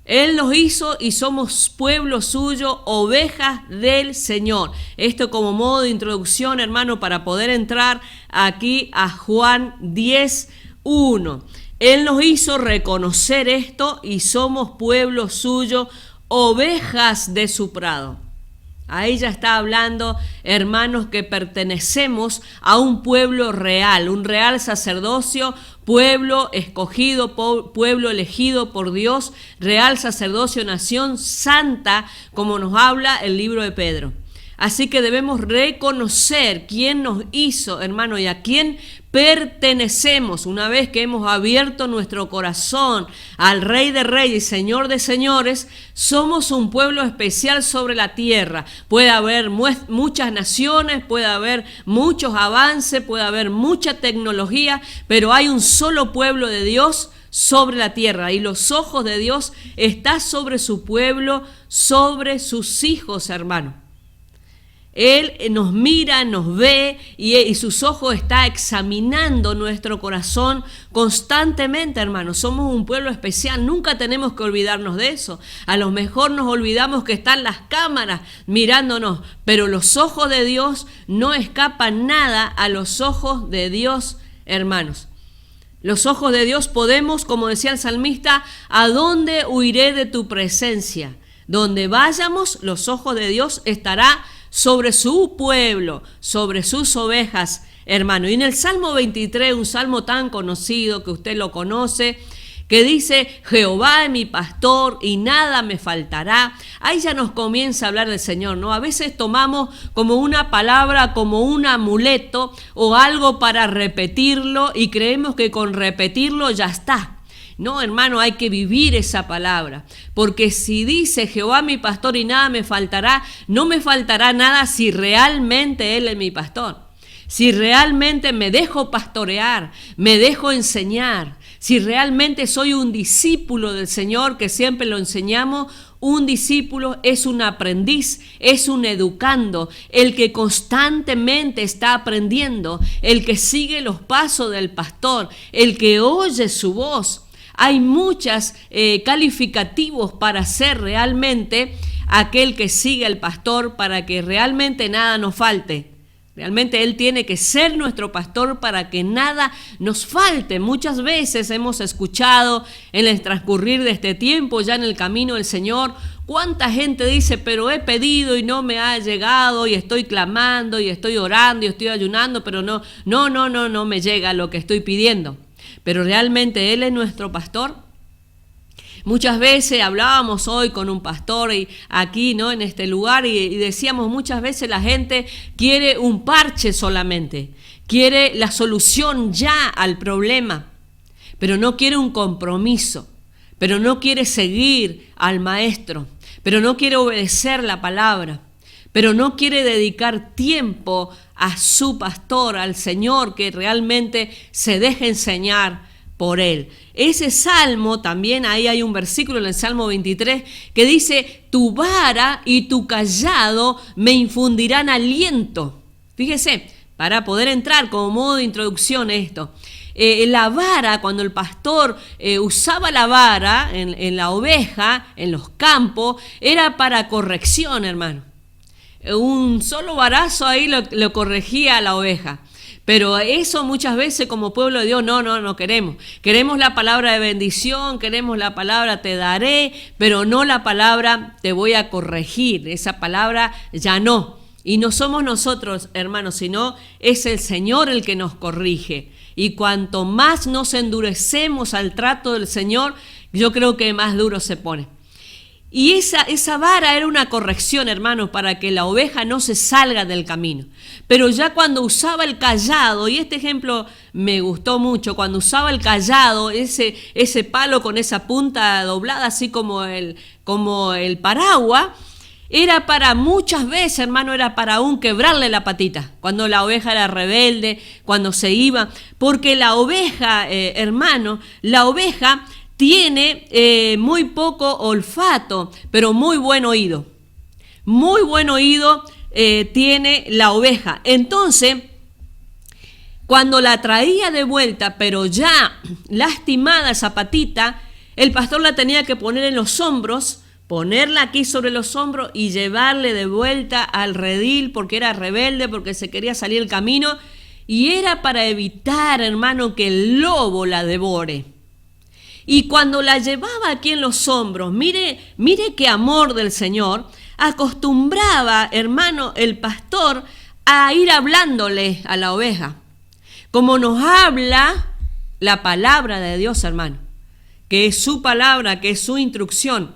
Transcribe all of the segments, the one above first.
Él nos hizo y somos pueblo suyo, ovejas del Señor. Esto como modo de introducción, hermano, para poder entrar aquí a Juan 10:1. Él nos hizo reconocer esto y somos pueblo suyo, ovejas de su prado. Ahí ya está hablando, hermanos, que pertenecemos a un pueblo real, un real sacerdocio, pueblo escogido, pueblo elegido por Dios, real sacerdocio, nación santa, como nos habla el libro de Pedro. Así que debemos reconocer quién nos hizo, hermano, y a quién pertenecemos. Una vez que hemos abierto nuestro corazón al Rey de Reyes y Señor de Señores, somos un pueblo especial sobre la tierra. Puede haber muchas naciones, puede haber muchos avances, puede haber mucha tecnología, pero hay un solo pueblo de Dios sobre la tierra, y los ojos de Dios están sobre su pueblo, sobre sus hijos, hermano. Él nos mira, nos ve y sus ojos están examinando nuestro corazón constantemente, hermanos. Somos un pueblo especial, nunca tenemos que olvidarnos de eso. A lo mejor nos olvidamos que están las cámaras mirándonos, pero los ojos de Dios no escapan nada a los ojos de Dios, hermanos. Los ojos de Dios podemos, como decía el salmista, ¿a dónde huiré de tu presencia? Donde vayamos, los ojos de Dios estarán sobre su pueblo, sobre sus ovejas, hermano. Y en el Salmo 23, un salmo tan conocido que usted lo conoce, que dice, Jehová es mi pastor y nada me faltará. Ahí ya nos comienza a hablar del Señor, ¿no? A veces tomamos como una palabra, como un amuleto o algo para repetirlo y creemos que con repetirlo ya está. No, hermano, hay que vivir esa palabra, porque si dice Jehová mi pastor y nada me faltará, no me faltará nada si realmente Él es mi pastor, si realmente me dejo pastorear, me dejo enseñar, si realmente soy un discípulo del Señor, que siempre lo enseñamos. Un discípulo es un aprendiz, es un educando, el que constantemente está aprendiendo, el que sigue los pasos del pastor, el que oye su voz. Hay muchos calificativos para ser realmente aquel que sigue al pastor, para que realmente nada nos falte. Realmente Él tiene que ser nuestro pastor para que nada nos falte. Muchas veces hemos escuchado en el transcurrir de este tiempo, ya en el camino del Señor, cuánta gente dice, pero he pedido y no me ha llegado, y estoy clamando y estoy orando y estoy ayunando, pero no me llega lo que estoy pidiendo. Pero realmente Él es nuestro pastor. Muchas veces hablábamos hoy con un pastor y aquí, ¿no?, en este lugar, y decíamos muchas veces la gente quiere un parche solamente, quiere la solución ya al problema, pero no quiere un compromiso, pero no quiere seguir al maestro, pero no quiere obedecer la palabra, pero no quiere dedicar tiempo a su pastor, al Señor, que realmente se deje enseñar por Él. Ese salmo, también ahí hay un versículo en el Salmo 23 que dice, tu vara y tu callado me infundirán aliento. Fíjese, para poder entrar como modo de introducción esto. La vara, cuando el pastor usaba la vara en la oveja, en los campos, era para corrección, hermano. Un solo varazo ahí lo corregía a la oveja. Pero eso muchas veces como pueblo de Dios no queremos. Queremos la palabra de bendición, queremos la palabra te daré, pero no la palabra te voy a corregir. Esa palabra ya no. Y no somos nosotros, hermanos, sino es el Señor el que nos corrige. Y cuanto más nos endurecemos al trato del Señor, yo creo que más duro se pone. Y esa vara era una corrección, hermanos, para que la oveja no se salga del camino. Pero ya cuando usaba el cayado, y este ejemplo me gustó mucho, cuando usaba el cayado, ese palo con esa punta doblada, así como el paraguas, era para muchas veces, hermano, era para aún quebrarle la patita, cuando la oveja era rebelde, cuando se iba. Porque la oveja, hermano, la oveja tiene muy poco olfato, pero muy buen oído. Muy buen oído tiene la oveja. Entonces, cuando la traía de vuelta, pero ya lastimada esa patita, El pastor la tenía que poner en los hombros, ponerla aquí sobre los hombros y llevarle de vuelta al redil porque era rebelde, porque se quería salir del camino y era para evitar, hermano, que el lobo la devore. Y cuando la llevaba aquí en los hombros, mire qué amor del Señor, acostumbraba, hermano, el pastor a ir hablándole a la oveja, como nos habla la palabra de Dios, hermano, que es su palabra, que es su instrucción.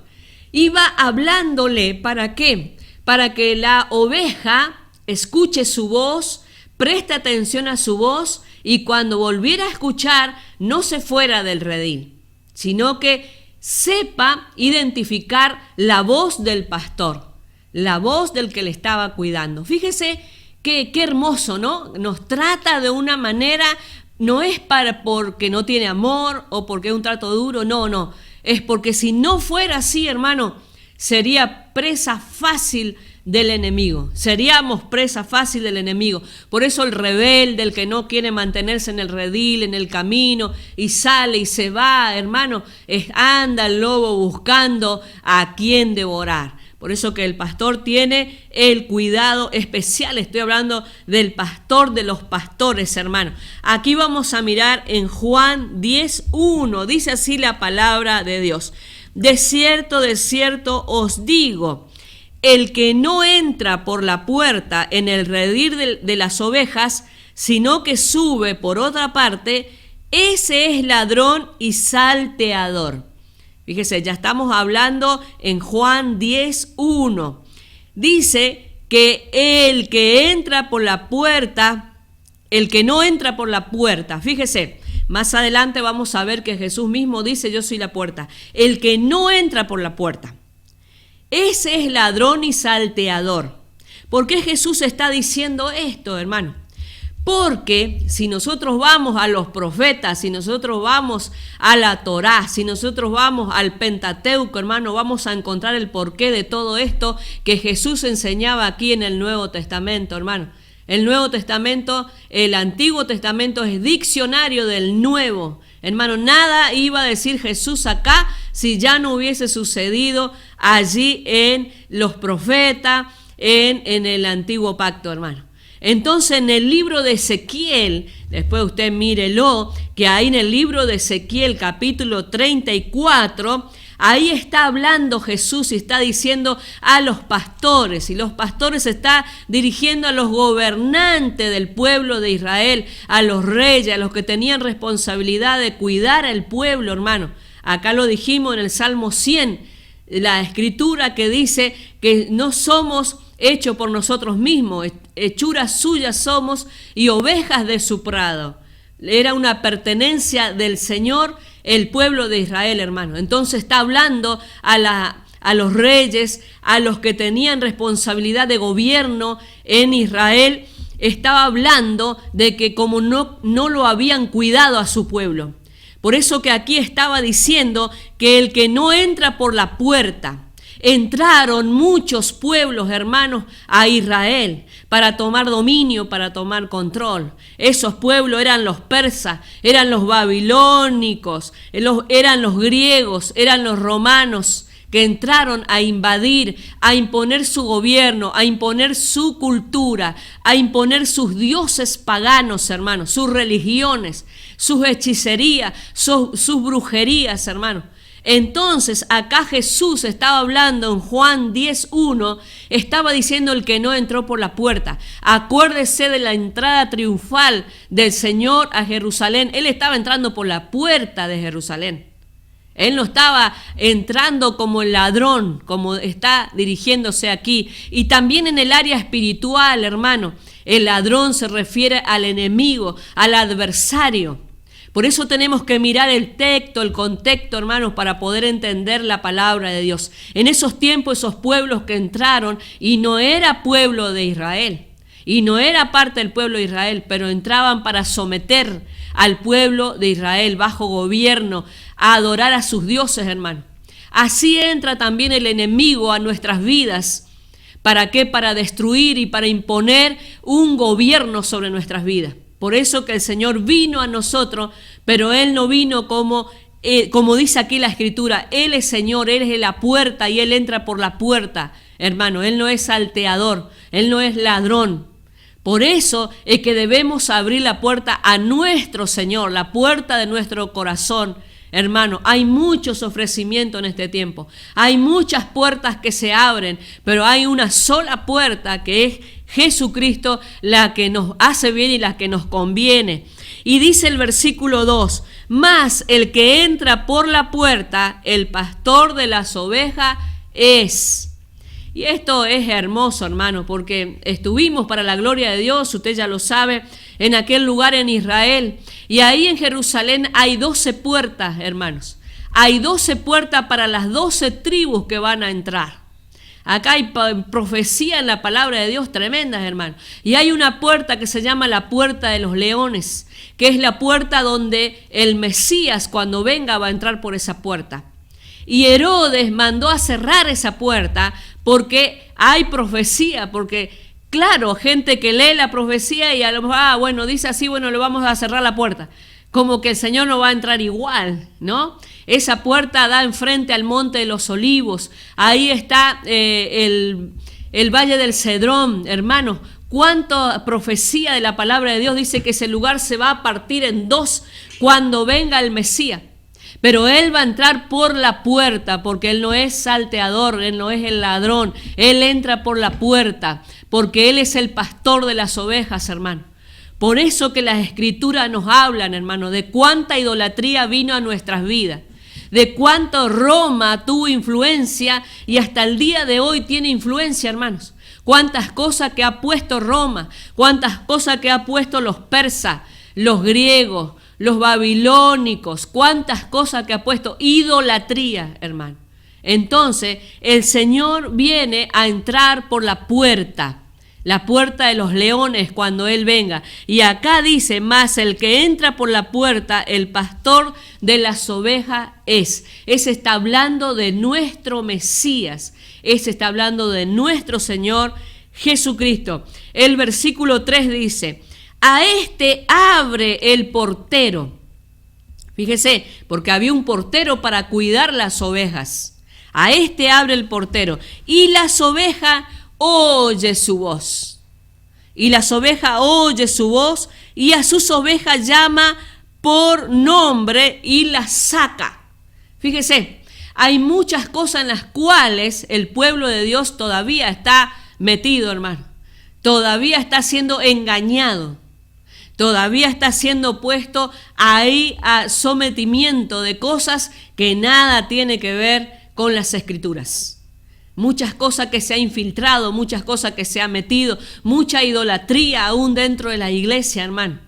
Iba hablándole, ¿para qué? Para que la oveja escuche su voz, preste atención a su voz y cuando volviera a escuchar no se fuera del redil, sino que sepa identificar la voz del pastor, la voz del que le estaba cuidando. Fíjese qué hermoso, ¿no? Nos trata de una manera, no es porque no tiene amor o porque es un trato duro, no. Es porque si no fuera así, hermano, sería presa fácil del enemigo. Seríamos presa fácil del enemigo. Por eso el rebelde, el que no quiere mantenerse en el redil, en el camino, y sale y se va, hermano, anda el lobo buscando a quien devorar. Por eso que el pastor tiene el cuidado especial. Estoy hablando del pastor de los pastores, hermano. Aquí vamos a mirar en Juan 10:1. Dice así la palabra de Dios. De cierto os digo, el que no entra por la puerta en el redil de las ovejas, sino que sube por otra parte, ese es ladrón y salteador. Fíjese, ya estamos hablando en Juan 10:1. Dice que el que entra por la puerta, el que no entra por la puerta, fíjese, más adelante vamos a ver que Jesús mismo dice, yo soy la puerta. El que no entra por la puerta, ese es ladrón y salteador. ¿Por qué Jesús está diciendo esto, hermano? Porque si nosotros vamos a los profetas, si nosotros vamos a la Torá, si nosotros vamos al Pentateuco, hermano, vamos a encontrar el porqué de todo esto que Jesús enseñaba aquí en el Nuevo Testamento, hermano. El Nuevo Testamento, el Antiguo Testamento es diccionario del Nuevo. Hermano, nada iba a decir Jesús acá si ya no hubiese sucedido allí en los profetas, en el Antiguo Pacto, hermano. Entonces en el libro de Ezequiel, después usted mírelo, que ahí en el libro de Ezequiel capítulo 34, ahí está hablando Jesús y está diciendo a los pastores, y los pastores está dirigiendo a los gobernantes del pueblo de Israel, a los reyes, a los que tenían responsabilidad de cuidar al pueblo, hermano. Acá lo dijimos en el Salmo 100, la escritura que dice que no somos hechos por nosotros mismos, hechuras suyas somos y ovejas de su prado. Era una pertenencia del Señor, el pueblo de Israel, hermano. Entonces está hablando a los reyes, a los que tenían responsabilidad de gobierno en Israel. Estaba hablando de que como no lo habían cuidado a su pueblo. Por eso que aquí estaba diciendo que el que no entra por la puerta. Entraron muchos pueblos, hermanos, a Israel para tomar dominio, para tomar control. Esos pueblos eran los persas, eran los babilónicos, eran los griegos, eran los romanos que entraron a invadir, a imponer su gobierno, a imponer su cultura, a imponer sus dioses paganos, hermanos, sus religiones, sus hechicerías, sus brujerías, hermanos. Entonces acá Jesús estaba hablando en Juan 10:1, estaba diciendo el que no entró por la puerta. Acuérdese de la entrada triunfal del Señor a Jerusalén. Él estaba entrando por la puerta de Jerusalén. Él no estaba entrando como el ladrón, como está dirigiéndose aquí. Y también en el área espiritual, hermano, el ladrón se refiere al enemigo, al adversario. Por eso tenemos que mirar el texto, el contexto, hermanos, para poder entender la palabra de Dios. En esos tiempos, esos pueblos que entraron, y no era pueblo de Israel, y no era parte del pueblo de Israel, pero entraban para someter al pueblo de Israel bajo gobierno, a adorar a sus dioses, hermanos. Así entra también el enemigo a nuestras vidas. ¿Para qué? Para destruir y para imponer un gobierno sobre nuestras vidas. Por eso que el Señor vino a nosotros, pero Él no vino como como dice aquí la Escritura, Él es Señor, Él es la puerta y Él entra por la puerta, hermano. Él no es salteador, Él no es ladrón. Por eso es que debemos abrir la puerta a nuestro Señor, la puerta de nuestro corazón. Hermano, hay muchos ofrecimientos en este tiempo, hay muchas puertas que se abren, pero hay una sola puerta que es Jesucristo, la que nos hace bien y la que nos conviene. Y dice el versículo 2, mas el que entra por la puerta, el pastor de las ovejas es. Y esto es hermoso, hermano, porque estuvimos para la gloria de Dios, usted ya lo sabe, en aquel lugar en Israel. Y ahí en Jerusalén hay 12 puertas, hermanos. Hay 12 puertas para las 12 tribus que van a entrar. Acá hay profecía en la palabra de Dios tremendas, hermano. Y hay una puerta que se llama la puerta de los leones, que es la puerta donde el Mesías, cuando venga, va a entrar por esa puerta. Y Herodes mandó a cerrar esa puerta porque hay profecía, porque claro, gente que lee la profecía y a lo mejor, bueno, dice así, bueno, le vamos a cerrar la puerta. Como que el Señor no va a entrar igual, ¿no? Esa puerta da enfrente al Monte de los Olivos. Ahí está el Valle del Cedrón, hermanos. Cuánta profecía de la palabra de Dios dice que ese lugar se va a partir en dos cuando venga el Mesías. Pero Él va a entrar por la puerta, porque Él no es salteador, Él no es el ladrón. Él entra por la puerta, porque Él es el pastor de las ovejas, hermano. Por eso que las Escrituras nos hablan, hermano, de cuánta idolatría vino a nuestras vidas, de cuánto Roma tuvo influencia y hasta el día de hoy tiene influencia, hermanos. Cuántas cosas que ha puesto Roma, cuántas cosas que ha puesto los persas, los griegos, los babilónicos, cuántas cosas que ha puesto, idolatría, hermano. Entonces, el Señor viene a entrar por la puerta de los leones cuando Él venga. Y acá dice, más el que entra por la puerta, el pastor de las ovejas es. Ese está hablando de nuestro Mesías, ese está hablando de nuestro Señor Jesucristo. El versículo 3 dice, a este abre el portero. Fíjese, porque había un portero para cuidar las ovejas. A este abre el portero. Y las ovejas oye su voz. Y las ovejas oye su voz y a sus ovejas llama por nombre y las saca. Fíjese, hay muchas cosas en las cuales el pueblo de Dios todavía está metido, hermano. Todavía está siendo engañado. Todavía está siendo puesto ahí a sometimiento de cosas que nada tiene que ver con las Escrituras. Muchas cosas que se ha infiltrado, muchas cosas que se ha metido, mucha idolatría aún dentro de la iglesia, hermano.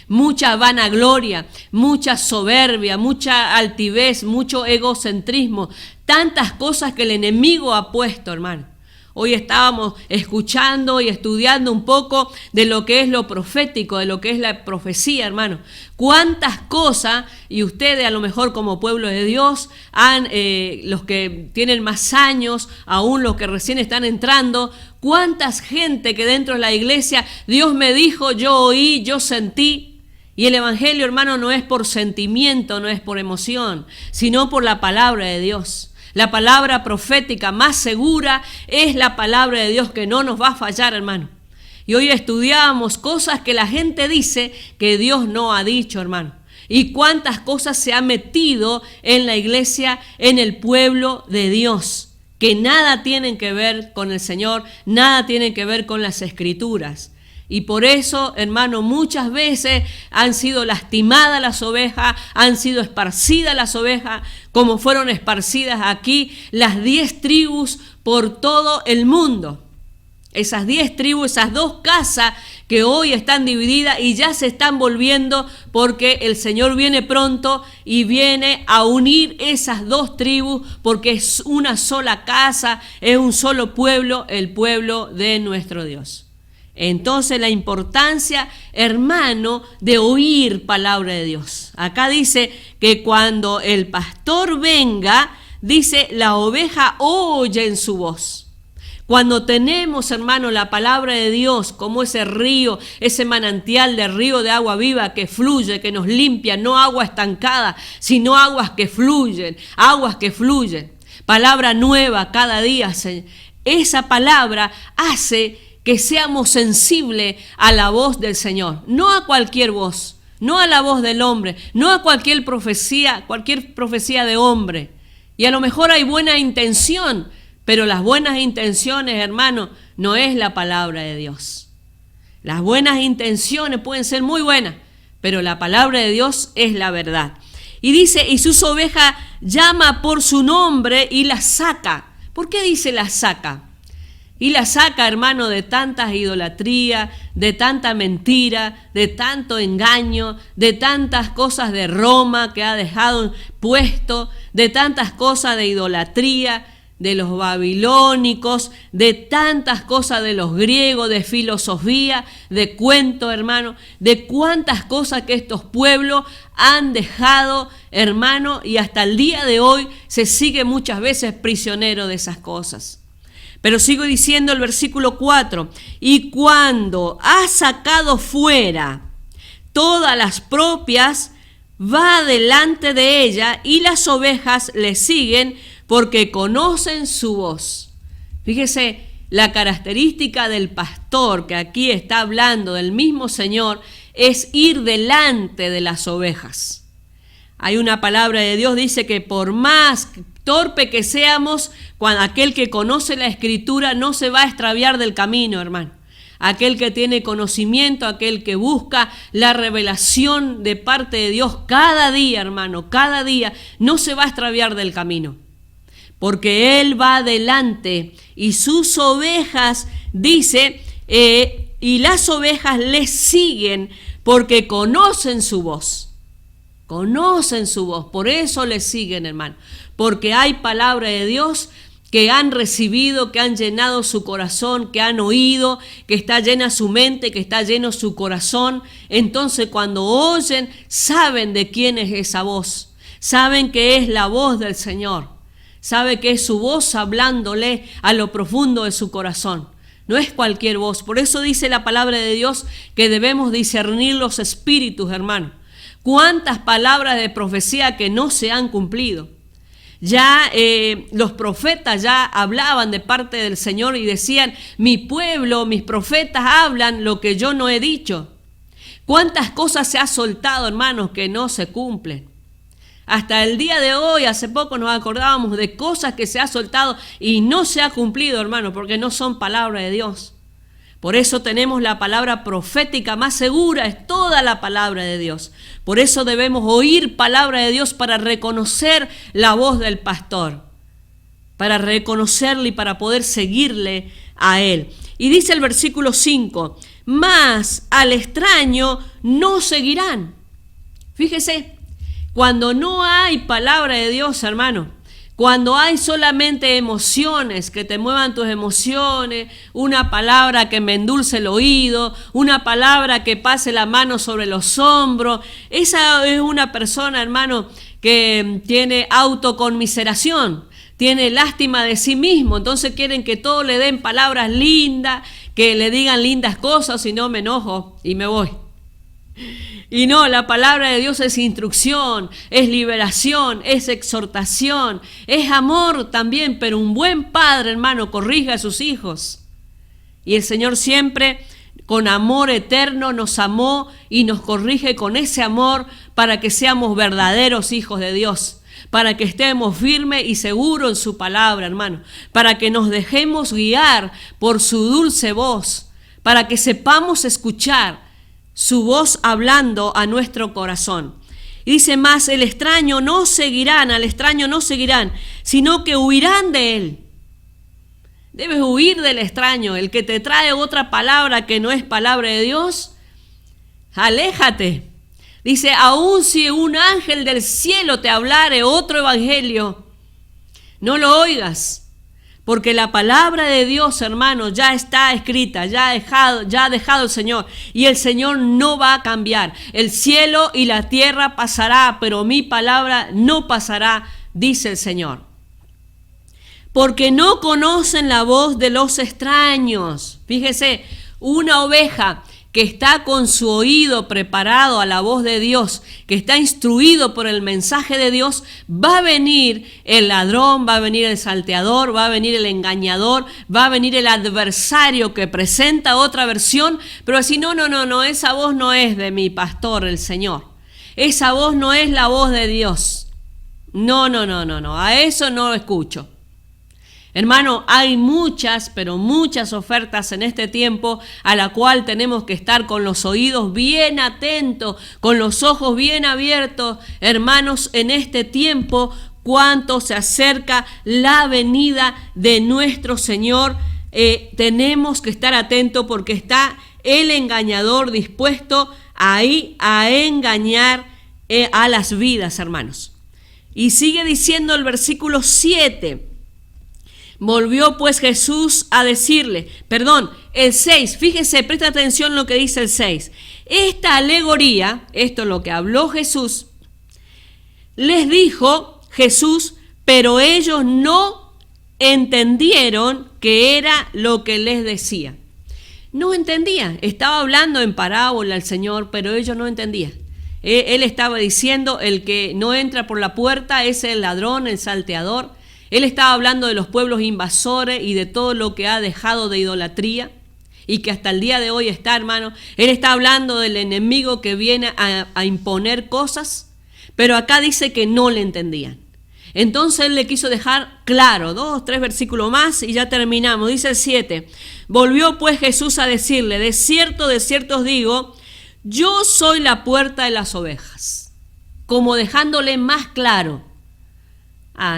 Mucha vanagloria, mucha soberbia, mucha altivez, mucho egocentrismo, tantas cosas que el enemigo ha puesto, hermano. Hoy estábamos escuchando y estudiando un poco de lo que es lo profético, de lo que es la profecía, hermano. Cuántas cosas, y ustedes a lo mejor como pueblo de Dios, los que tienen más años, aún los que recién están entrando, cuántas gente que dentro de la iglesia, Dios me dijo, yo oí, yo sentí. Y el evangelio, hermano, no es por sentimiento, no es por emoción, sino por la palabra de Dios. La palabra profética más segura es la palabra de Dios que no nos va a fallar, hermano. Y hoy estudiábamos cosas que la gente dice que Dios no ha dicho, hermano. Y cuántas cosas se ha metido en la iglesia, en el pueblo de Dios, que nada tienen que ver con el Señor, nada tienen que ver con las Escrituras. Y por eso, hermano, muchas veces han sido lastimadas las ovejas, han sido esparcidas las ovejas, como fueron esparcidas aquí las 10 tribus por todo el mundo. Esas 10 tribus, esas 2 casas que hoy están divididas y ya se están volviendo porque el Señor viene pronto y viene a unir esas 2 tribus porque es una sola casa, es un solo pueblo, el pueblo de nuestro Dios. Entonces la importancia, hermano, de oír palabra de Dios. Acá dice que cuando el pastor venga, dice, la oveja oye en su voz. Cuando tenemos, hermano, la palabra de Dios como ese río, ese manantial de río de agua viva que fluye, que nos limpia, no agua estancada, sino aguas que fluyen, palabra nueva cada día. Esa palabra hace que seamos sensibles a la voz del Señor, no a cualquier voz, no a la voz del hombre, no a cualquier profecía de hombre. Y a lo mejor hay buena intención, pero las buenas intenciones, hermano, no es la palabra de Dios. Las buenas intenciones pueden ser muy buenas, pero la palabra de Dios es la verdad. Y dice, y sus ovejas llama por su nombre y las saca. ¿Por qué dice las saca? Y la saca, hermano, de tantas idolatrías, de tanta mentira, de tanto engaño, de tantas cosas de Roma que ha dejado puesto, de tantas cosas de idolatría, de los babilónicos, de tantas cosas de los griegos, de filosofía, de cuento, hermano, de cuántas cosas que estos pueblos han dejado, hermano, y hasta el día de hoy se sigue muchas veces prisionero de esas cosas. Pero sigo diciendo el versículo 4, y cuando ha sacado fuera todas las propias, va delante de ella y las ovejas le siguen porque conocen su voz. Fíjese, la característica del pastor que aquí está hablando del mismo Señor es ir delante de las ovejas. Hay una palabra de Dios, dice que por más torpe que seamos, cuando aquel que conoce la Escritura no se va a extraviar del camino, hermano. Aquel que tiene conocimiento, aquel que busca la revelación de parte de Dios cada día, hermano, cada día, no se va a extraviar del camino. Porque Él va adelante y sus ovejas, dice, y las ovejas le siguen porque conocen su voz. Conocen su voz, por eso le siguen, hermano. Porque hay palabra de Dios que han recibido, que han llenado su corazón, que han oído, que está llena su mente, que está lleno su corazón. Entonces cuando oyen, saben de quién es esa voz. Saben que es la voz del Señor. Sabe que es su voz hablándole a lo profundo de su corazón. No es cualquier voz. Por eso dice la palabra de Dios que debemos discernir los espíritus, hermano. ¿Cuántas palabras de profecía que no se han cumplido? Ya los profetas ya hablaban de parte del Señor y decían, mi pueblo, mis profetas hablan lo que yo no he dicho. ¿Cuántas cosas se ha soltado, hermanos, que no se cumplen? Hasta el día de hoy, hace poco nos acordábamos de cosas que se ha soltado y no se ha cumplido, hermano, porque no son palabra de Dios. Por eso tenemos la palabra profética más segura, es toda la palabra de Dios. Por eso debemos oír palabra de Dios para reconocer la voz del pastor, para reconocerle y para poder seguirle a él. Y dice el versículo 5, mas al extraño no seguirán. Fíjese, cuando no hay palabra de Dios, hermano, cuando hay solamente emociones que te muevan tus emociones, una palabra que me endulce el oído, una palabra que pase la mano sobre los hombros, esa es una persona, hermano, que tiene autoconmiseración, tiene lástima de sí mismo, entonces quieren que todos le den palabras lindas, que le digan lindas cosas, si no me enojo y me voy. Y no, la palabra de Dios es instrucción, es liberación, es exhortación, es amor también, pero un buen padre, hermano, corrige a sus hijos. Y el Señor siempre con amor eterno nos amó y nos corrige con ese amor para que seamos verdaderos hijos de Dios, para que estemos firmes y seguros en su palabra, hermano, para que nos dejemos guiar por su dulce voz, para que sepamos escuchar su voz hablando a nuestro corazón. Y dice más, al extraño no seguirán, sino que huirán de él. Debes huir del extraño, el que te trae otra palabra que no es palabra de Dios, aléjate. Dice, aun si un ángel del cielo te hablare otro evangelio, no lo oigas. Porque la palabra de Dios, hermano, ya está escrita, ya ha dejado el Señor. Y el Señor no va a cambiar. El cielo y la tierra pasará, pero mi palabra no pasará, dice el Señor. porque no conocen la voz de los extraños. Fíjese, una oveja que está con su oído preparado a la voz de Dios, que está instruido por el mensaje de Dios, va a venir el ladrón, va a venir el salteador, va a venir el engañador, va a venir el adversario que presenta otra versión, pero así no, esa voz no es de mi pastor, el Señor. Esa voz no es la voz de Dios. No, a eso no lo escucho. Hermano, hay muchas, pero muchas ofertas en este tiempo a la cual tenemos que estar con los oídos bien atentos, con los ojos bien abiertos. Hermanos, en este tiempo, cuánto se acerca la venida de nuestro Señor, tenemos que estar atentos porque está el engañador dispuesto ahí a engañar a las vidas, hermanos. Y sigue diciendo el versículo 7. Volvió pues Jesús a decirle, el 6, fíjese, presta atención lo que dice el 6. Esta alegoría, esto es lo que habló Jesús, les dijo Jesús, pero ellos no entendieron que era lo que les decía. No entendían, estaba hablando en parábola el Señor, pero ellos no entendían. Él estaba diciendo, el que no entra por la puerta es el ladrón, el salteador. Él estaba hablando de los pueblos invasores y de todo lo que ha dejado de idolatría y que hasta el día de hoy está, hermano. Él está hablando del enemigo que viene a imponer cosas, pero acá dice que no le entendían. Entonces él le quiso dejar claro, 2, 3 versículos más y ya terminamos. Dice el 7, volvió pues Jesús a decirle, de cierto os digo, yo soy la puerta de las ovejas. Como dejándole más claro.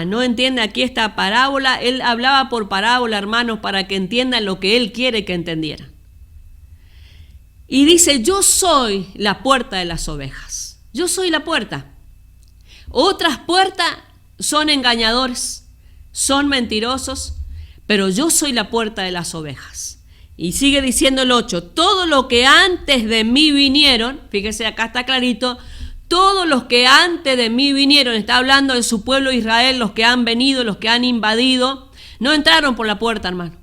No entiende aquí esta parábola. Él hablaba por parábola, hermanos, para que entiendan lo que él quiere que entendieran. Y dice, yo soy la puerta de las ovejas. Yo soy la puerta. Otras puertas son engañadores, son mentirosos, pero yo soy la puerta de las ovejas. Y sigue diciendo el 8, todo lo que antes de mí vinieron, fíjese acá está clarito, todos los que antes de mí vinieron, está hablando de su pueblo Israel, los que han venido, los que han invadido, no entraron por la puerta, hermano.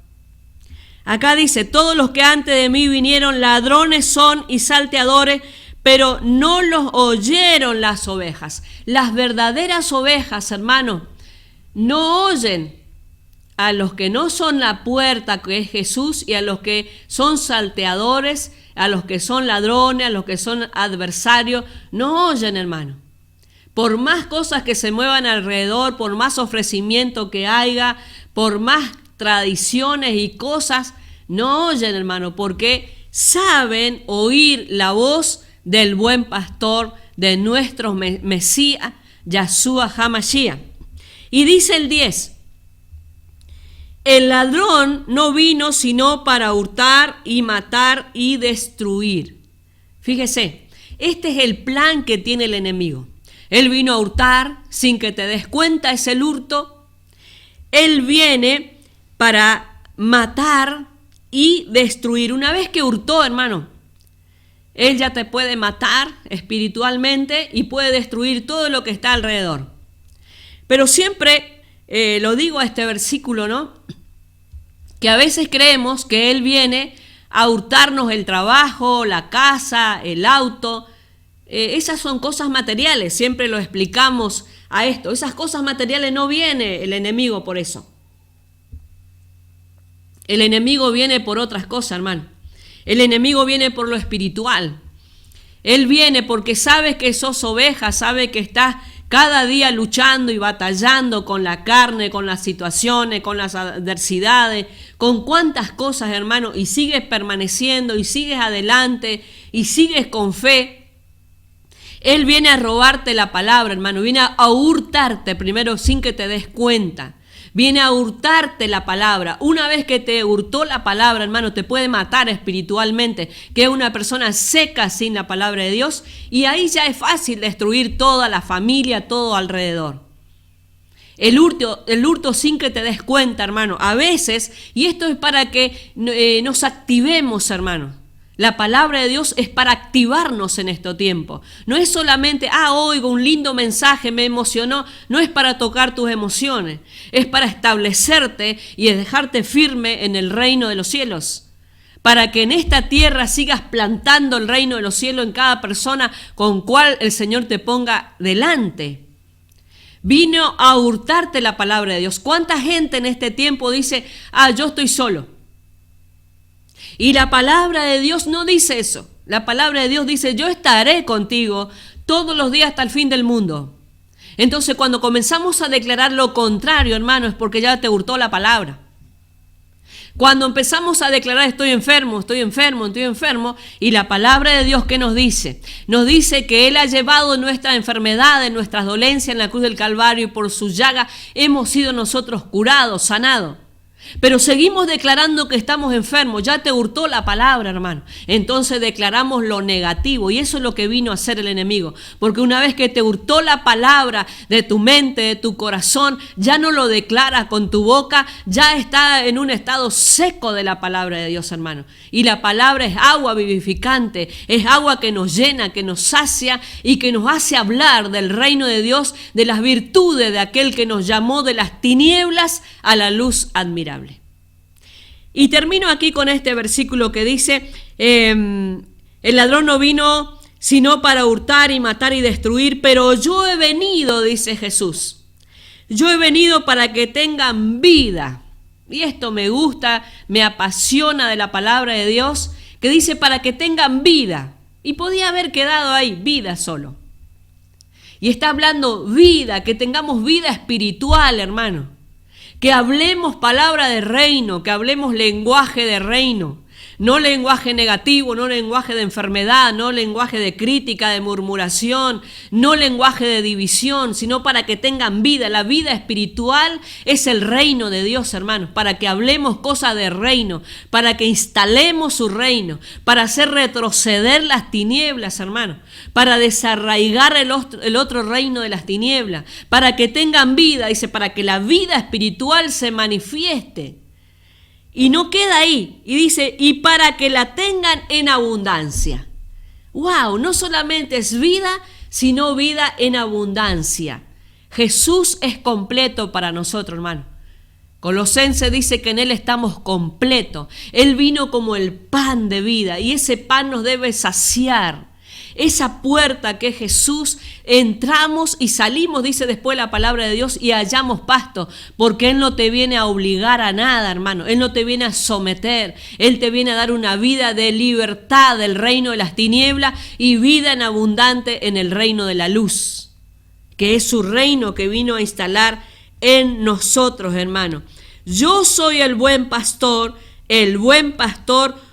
Acá dice, todos los que antes de mí vinieron, ladrones son y salteadores, pero no los oyeron las ovejas. Las verdaderas ovejas, hermano, no oyen a los que no son la puerta, que es Jesús, y a los que son salteadores, a los que son ladrones, a los que son adversarios, no oyen, hermano. Por más cosas que se muevan alrededor, por más ofrecimiento que haya, por más tradiciones y cosas, no oyen, hermano, porque saben oír la voz del buen pastor, de nuestro Mesías, Yahshua HaMashiach. Y dice el 10, el ladrón no vino sino para hurtar y matar y destruir. Fíjese, este es el plan que tiene el enemigo. Él vino a hurtar sin que te des cuenta, es el hurto. Él viene para matar y destruir. Una vez que hurtó, hermano, él ya te puede matar espiritualmente y puede destruir todo lo que está alrededor. Pero siempre lo digo a este versículo, ¿no? Que a veces creemos que Él viene a hurtarnos el trabajo, la casa, el auto. Esas son cosas materiales, siempre lo explicamos a esto. Esas cosas materiales no viene el enemigo por eso. El enemigo viene por otras cosas, hermano. El enemigo viene por lo espiritual. Él viene porque sabe que sos oveja, sabe que estás cada día luchando y batallando con la carne, con las situaciones, con las adversidades, con cuántas cosas, hermano, y sigues permaneciendo y sigues adelante y sigues con fe. Él viene a robarte la palabra, hermano, viene a hurtarte primero sin que te des cuenta. Viene a hurtarte la palabra. Una vez que te hurtó la palabra, hermano, te puede matar espiritualmente, que es una persona seca sin la palabra de Dios, y ahí ya es fácil destruir toda la familia, todo alrededor. El hurto sin que te des cuenta, hermano, a veces, y esto es para que nos activemos, hermano. La palabra de Dios es para activarnos en este tiempo. No es solamente, oigo un lindo mensaje, me emocionó. No es para tocar tus emociones. Es para establecerte y dejarte firme en el reino de los cielos. Para que en esta tierra sigas plantando el reino de los cielos en cada persona con cual el Señor te ponga delante. Vino a hurtarte la palabra de Dios. ¿Cuánta gente en este tiempo dice, yo estoy solo? Y la palabra de Dios no dice eso. La palabra de Dios dice, yo estaré contigo todos los días hasta el fin del mundo. Entonces, cuando comenzamos a declarar lo contrario, hermano, es porque ya te hurtó la palabra. Cuando empezamos a declarar estoy enfermo, y la palabra de Dios, ¿qué nos dice? Nos dice que Él ha llevado nuestras enfermedades, nuestras dolencias en la cruz del Calvario, y por su llaga hemos sido nosotros curados, sanados. Pero seguimos declarando que estamos enfermos. Ya te hurtó la palabra, hermano. Entonces declaramos lo negativo, y eso es lo que vino a hacer el enemigo. Porque una vez que te hurtó la palabra de tu mente, de tu corazón, ya no lo declaras con tu boca, ya está en un estado seco de la palabra de Dios, hermano. Y la palabra es agua vivificante, es agua que nos llena, que nos sacia y que nos hace hablar del reino de Dios, de las virtudes de aquel que nos llamó de las tinieblas a la luz admirable. Y termino aquí con este versículo que dice, el ladrón no vino sino para hurtar y matar y destruir, pero yo he venido, dice Jesús, yo he venido para que tengan vida. Y esto me gusta, me apasiona de la palabra de Dios, que dice para que tengan vida. Y podía haber quedado ahí, vida solo. Y está hablando vida, que tengamos vida espiritual, hermano. Que hablemos palabra de reino, que hablemos lenguaje de reino. No lenguaje negativo, no lenguaje de enfermedad, no lenguaje de crítica, de murmuración, no lenguaje de división, sino para que tengan vida. La vida espiritual es el reino de Dios, hermanos, para que hablemos cosas de reino, para que instalemos su reino, para hacer retroceder las tinieblas, hermanos, para desarraigar el otro reino de las tinieblas, para que tengan vida, dice, para que la vida espiritual se manifieste. Y no queda ahí, y dice, y para que la tengan en abundancia. ¡Wow! No solamente es vida, sino vida en abundancia. Jesús es completo para nosotros, hermano. Colosenses dice que en Él estamos completos. Él vino como el pan de vida, y ese pan nos debe saciar. Esa puerta que es Jesús, entramos y salimos, dice después la palabra de Dios, y hallamos pasto, porque Él no te viene a obligar a nada, hermano. Él no te viene a someter. Él te viene a dar una vida de libertad del reino de las tinieblas y vida en abundante en el reino de la luz, que es su reino que vino a instalar en nosotros, hermano. Yo soy el buen pastor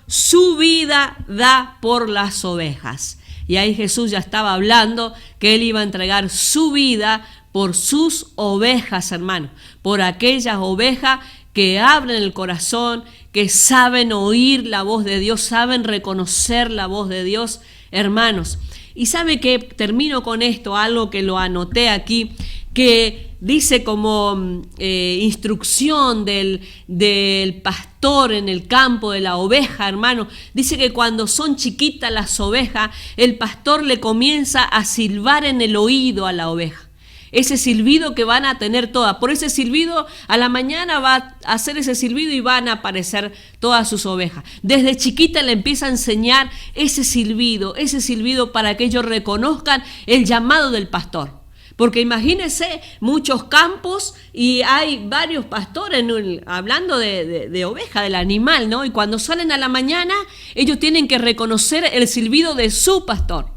su vida da por las ovejas. Y ahí Jesús ya estaba hablando que Él iba a entregar su vida por sus ovejas, hermano. Por aquellas ovejas que abren el corazón, que saben oír la voz de Dios, saben reconocer la voz de Dios, hermanos. Y sabe que termino con esto, algo que lo anoté aquí, que dice como instrucción del pastor en el campo de la oveja, hermano. Dice que cuando son chiquitas las ovejas, el pastor le comienza a silbar en el oído a la oveja. Ese silbido que van a tener todas. Por ese silbido, a la mañana va a hacer ese silbido y van a aparecer todas sus ovejas. Desde chiquita le empieza a enseñar ese silbido para que ellos reconozcan el llamado del pastor. Porque imagínense muchos campos y hay varios pastores hablando de oveja, del animal, ¿no? Y cuando salen a la mañana, ellos tienen que reconocer el silbido de su pastor.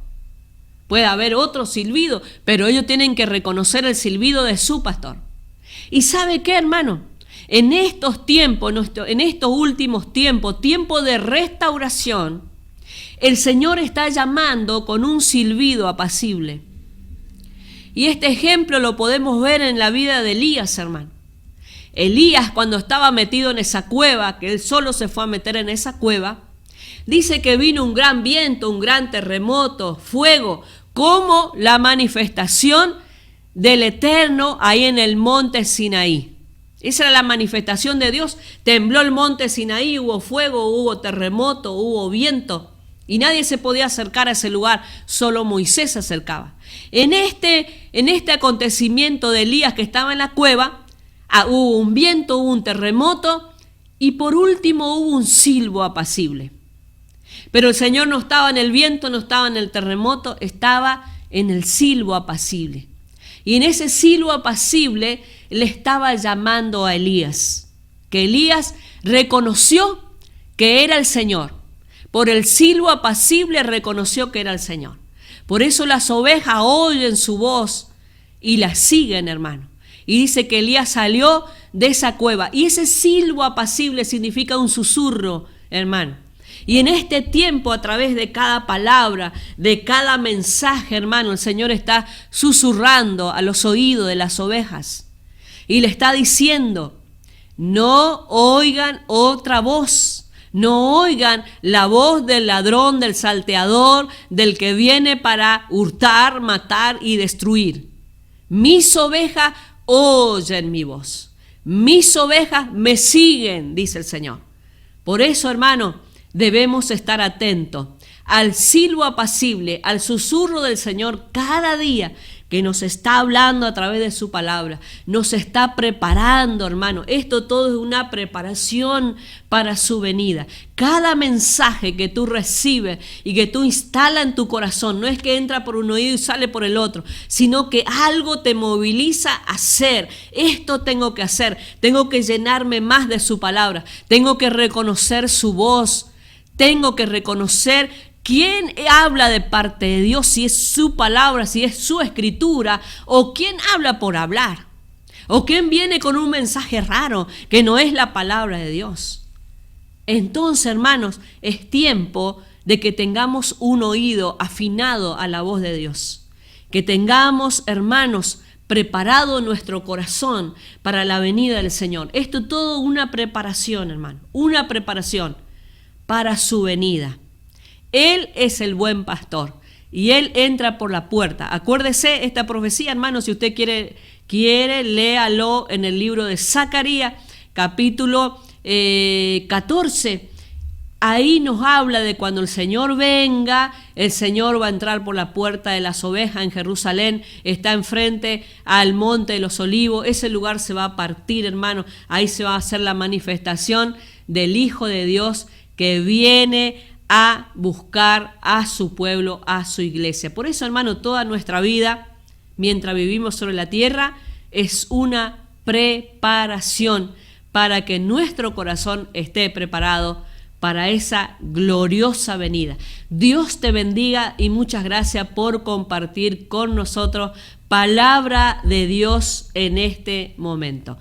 Puede haber otro silbido, pero ellos tienen que reconocer el silbido de su pastor. ¿Y sabe qué, hermano? En estos tiempos, en estos últimos tiempos, tiempo de restauración, el Señor está llamando con un silbido apacible. Y este ejemplo lo podemos ver en la vida de Elías, hermano. Elías, cuando estaba metido en esa cueva, que él solo se fue a meter en esa cueva, dice que vino un gran viento, un gran terremoto, fuego, como la manifestación del Eterno ahí en el monte Sinaí. Esa era la manifestación de Dios. Tembló el monte Sinaí, hubo fuego, hubo terremoto, hubo viento. y nadie se podía acercar a ese lugar, solo Moisés se acercaba. En este acontecimiento de Elías que estaba en la cueva, hubo un viento, hubo un terremoto y por último hubo un silbo apacible. Pero el Señor no estaba en el viento, no estaba en el terremoto, estaba en el silbo apacible. Y en ese silbo apacible le estaba llamando a Elías, que Elías reconoció que era el Señor. Por el silbo apacible reconoció que era el Señor. Por eso las ovejas oyen su voz y la siguen, hermano. Y dice que Elías salió de esa cueva. Y ese silbo apacible significa un susurro, hermano. Y en este tiempo, a través de cada palabra, de cada mensaje, hermano, el Señor está susurrando a los oídos de las ovejas. Y le está diciendo, no oigan otra voz. No oigan la voz del ladrón, del salteador, del que viene para hurtar, matar y destruir. Mis ovejas oyen mi voz. Mis ovejas me siguen, dice el Señor. Por eso, hermano, debemos estar atentos al silbo apacible, al susurro del Señor cada día que nos está hablando a través de su palabra, nos está preparando, hermano. Esto todo es una preparación para su venida. Cada mensaje que tú recibes y que tú instalas en tu corazón, no es que entra por un oído y sale por el otro, sino que algo te moviliza a hacer. Esto tengo que hacer, tengo que llenarme más de su palabra, tengo que reconocer su voz, tengo que reconocer quién habla de parte de Dios, si es su palabra, si es su escritura, o quién habla por hablar, o quién viene con un mensaje raro que no es la palabra de Dios. Entonces, hermanos, es tiempo de que tengamos un oído afinado a la voz de Dios, que tengamos, hermanos, preparado nuestro corazón para la venida del Señor. Esto es todo una preparación, hermano, una preparación para su venida. Él es el buen pastor y Él entra por la puerta. Acuérdese esta profecía, hermano, si usted quiere, léalo en el libro de Zacarías, capítulo 14. Ahí nos habla de cuando el Señor venga, el Señor va a entrar por la puerta de las ovejas en Jerusalén, está enfrente al monte de los olivos, ese lugar se va a partir, hermano, ahí se va a hacer la manifestación del Hijo de Dios que viene a buscar a su pueblo, a su iglesia. Por eso, hermano, toda nuestra vida, mientras vivimos sobre la tierra, es una preparación para que nuestro corazón esté preparado para esa gloriosa venida. Dios te bendiga y muchas gracias por compartir con nosotros palabra de Dios en este momento.